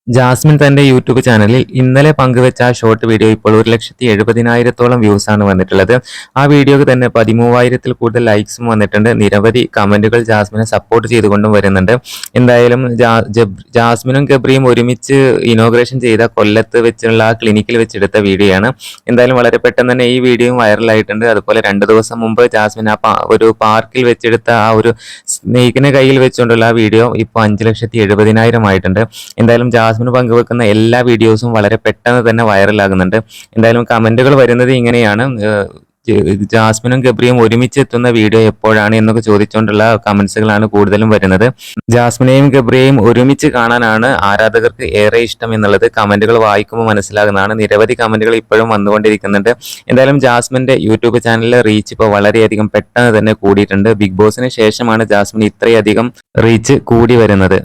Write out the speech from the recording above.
Jasmine തന്റെ YouTube ചാനലിൽ ഇന്നലെ പങ്കുവച്ച ആ ഷോർട്ട് വീഡിയോ ഇപ്പോൾ 1,70,000-ഓളം വ്യൂസ് ആണ് വന്നിട്ടുള്ളത്. ആ വീഡിയോക്ക് തന്നെ 13,000-ൽ കൂടുതൽ ലൈക്സും വന്നിട്ടുണ്ട്. നിരവധി കമന്റുകൾ ജാസ്മിനെ സപ്പോർട്ട് ചെയ്തുകൊണ്ടും വരുന്നുണ്ട്. എന്തായാലും ജാസ്മിനും ഗബ്രിയും ഒരുമിച്ച് ഇനോഗ്രേഷൻ ചെയ്ത കൊല്ലത്ത് വെച്ചുള്ള ആ ക്ലിനിക്കിൽ വെച്ചെടുത്ത വീഡിയോ ആണ്. എന്തായാലും വളരെ പെട്ടെന്ന് തന്നെ ഈ വീഡിയോയും വൈറലായിട്ടുണ്ട്. അതുപോലെ 2 ദിവസം മുമ്പ് ജാസ്മിൻ ഒരു പാർക്കിൽ വെച്ചെടുത്ത ആ ഒരു സ്നേഹിക്കിനെ കയ്യിൽ വെച്ചുകൊണ്ടുള്ള ആ വീഡിയോ ഇപ്പോൾ 5,70,000 ആയിട്ടുണ്ട്. എന്തായാലും ജാസ്മിൻ പങ്കുവെക്കുന്ന എല്ലാ വീഡിയോസും വളരെ പെട്ടെന്ന് തന്നെ വൈറലാകുന്നുണ്ട്. എന്തായാലും കമന്റുകൾ വരുന്നത് ഇങ്ങനെയാണ്. ജാസ്മിനും ഗബ്രിയും ഒരുമിച്ച് എത്തുന്ന വീഡിയോ എപ്പോഴാണ് എന്നൊക്കെ ചോദിച്ചുകൊണ്ടുള്ള കമന്റ്സുകളാണ് കൂടുതലും വരുന്നത്. ജാസ്മിനെയും ഗബ്രിയെയും ഒരുമിച്ച് കാണാനാണ് ആരാധകർക്ക് ഏറെ ഇഷ്ടം എന്നുള്ളത് കമന്റുകൾ വായിക്കുമ്പോൾ മനസ്സിലാകുന്നതാണ്. നിരവധി കമന്റുകൾ ഇപ്പോഴും വന്നുകൊണ്ടിരിക്കുന്നുണ്ട്. എന്തായാലും ജാസ്മിന്റെ യൂട്യൂബ് ചാനലിലെ റീച്ച് ഇപ്പോൾ വളരെയധികം പെട്ടെന്ന് തന്നെ കൂടിയിട്ടുണ്ട്. ബിഗ് ബോസിന് ശേഷമാണ് ജാസ്മിൻ ഇത്രയധികം റീച്ച് കൂടി വരുന്നത്.